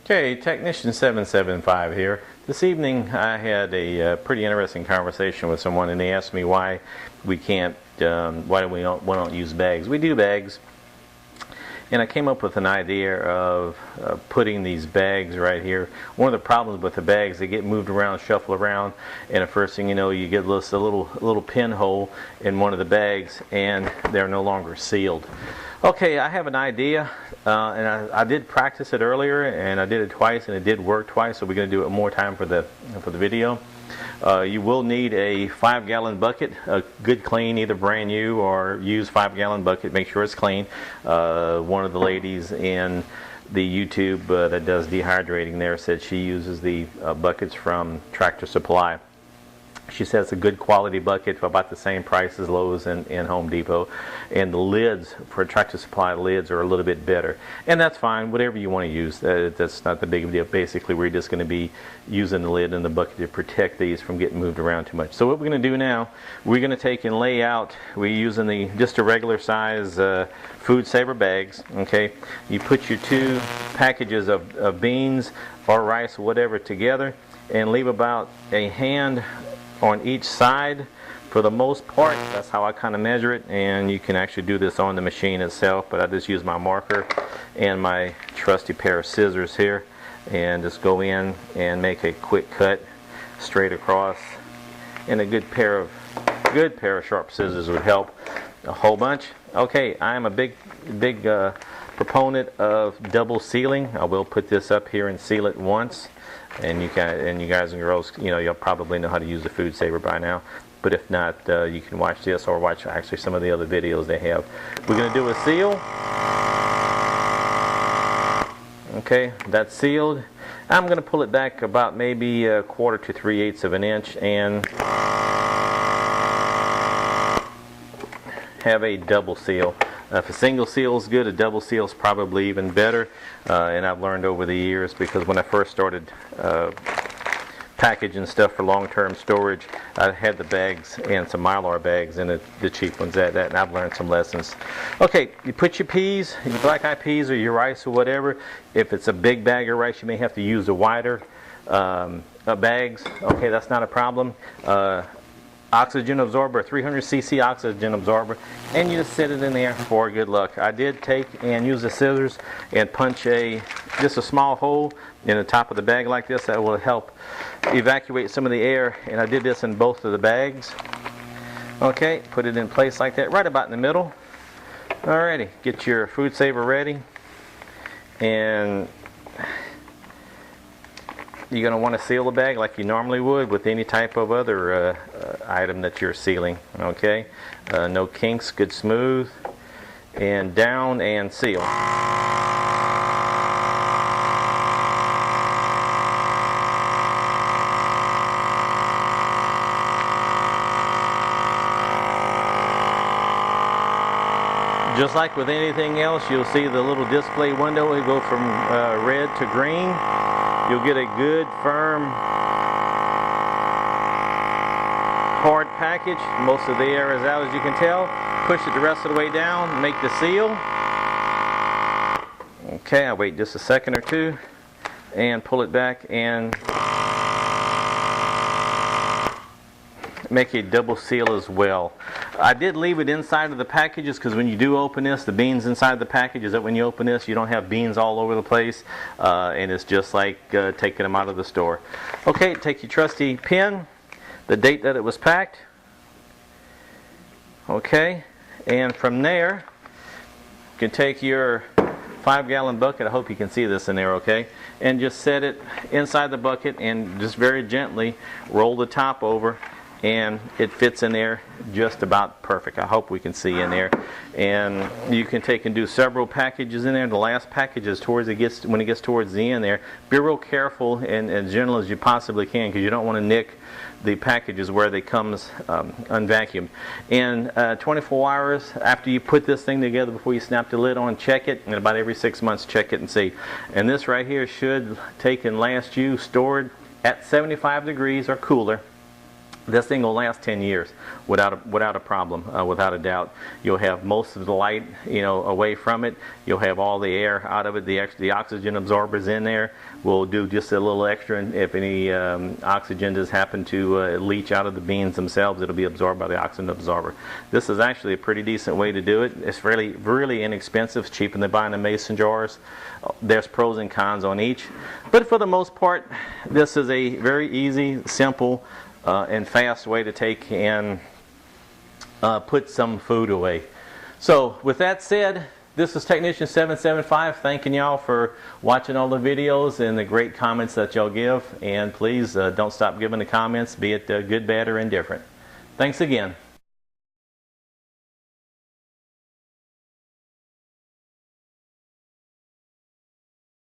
Okay, Technician 775 here. This evening I had a pretty interesting conversation with someone, and they asked me why we can't, why we don't use bags. We do bags, and I came up with an idea of putting these bags right here. One of the problems with the bags, they get moved around, shuffle around, and the first thing you know, you get a little pinhole in one of the bags, and they're no longer sealed. Okay, I have an idea, and I did practice it earlier, and I did it twice, and it did work twice. So we're going to do it more time for the video. You will need a 5-gallon bucket, a good clean, either brand new or used 5-gallon bucket. Make sure it's clean. One of the ladies in the YouTube that does dehydrating there said she uses the buckets from Tractor Supply. She says it's a good quality bucket for about the same price as Lowe's and Home Depot. And the lids for Tractor Supply lids are a little bit better. And that's fine, whatever you want to use. That's not the big deal. Basically, we're just going to be using the lid and the bucket to protect these from getting moved around too much. So what we're going to do now, we're going to take and lay out, we're using just a regular size food saver bags. Okay, you put your two packages of beans or rice or whatever together and leave about a hand on each side for the most part. That's how I kind of measure it, and you can actually do this on the machine itself, but I just use my marker and my trusty pair of scissors here and just go in and make a quick cut straight across. And a good pair of sharp scissors would help a whole bunch. Okay, I am a big proponent of double sealing. I will put this up here and seal it once. And you guys and girls, you'll probably know how to use a food saver by now. But if not, you can watch this or watch actually some of the other videos they have. We're going to do a seal. Okay, that's sealed. I'm going to pull it back about maybe 1/4 to 3/8 of an inch and have a double seal. If a single seal is good, a double seal is probably even better. And I've learned over the years, because when I first started packaging stuff for long-term storage, I had the bags and some Mylar bags and the cheap ones at that, and I've learned some lessons. Okay, you put your peas, your black-eyed peas or your rice or whatever. If it's a big bag of rice, you may have to use the wider bags. Okay, that's not a problem. Oxygen absorber, 300cc oxygen absorber, and you just set it in there for good luck. I did take and use the scissors and punch just a small hole in the top of the bag like this. That will help evacuate some of the air, and I did this in both of the bags. Okay, put it in place like that, right about in the middle. Alrighty, get your food saver ready, and you're going to want to seal the bag like you normally would with any type of other item that you're sealing. Okay, no kinks, good smooth, and down and seal. Just like with anything else, you'll see the little display window will go from red to green. You'll get a good, firm, hard package. Most of the air is out, as you can tell. Push it the rest of the way down, make the seal. Okay, I'll wait just a second or two and pull it back and make a double seal as well. I did leave it inside of the packages because when you do open this, the beans inside the package, is that when you open this, you don't have beans all over the place, and it's just like taking them out of the store. Okay, take your trusty pen, the date that it was packed. Okay, and from there, you can take your 5-gallon bucket. I hope you can see this in there, okay? And just set it inside the bucket and just very gently roll the top over, and it fits in there just about perfect. I hope we can see in there. And you can take and do several packages in there. The last package is when it gets towards the end there. Be real careful and as gentle as you possibly can, because you don't want to nick the packages where they comes unvacuumed. And 24 hours after you put this thing together, before you snap the lid on, check it. And about every 6 months, check it and see. And this right here should take and last you stored at 75 degrees or cooler This thing will last 10 years without a problem, without a doubt. You'll have most of the light, away from it. You'll have all the air out of it. The oxygen absorbers in there will do just a little extra. And if any oxygen does happen to leach out of the beans themselves, it'll be absorbed by the oxygen absorber. This is actually a pretty decent way to do it. It's really, really inexpensive. It's cheaper than buying the mason jars. There's pros and cons on each, but for the most part, this is a very easy, simple, and fast way to take and put some food away. So with that said, this is Technician 775 thanking y'all for watching all the videos and the great comments that y'all give. And please don't stop giving the comments, be it good, bad, or indifferent. Thanks again.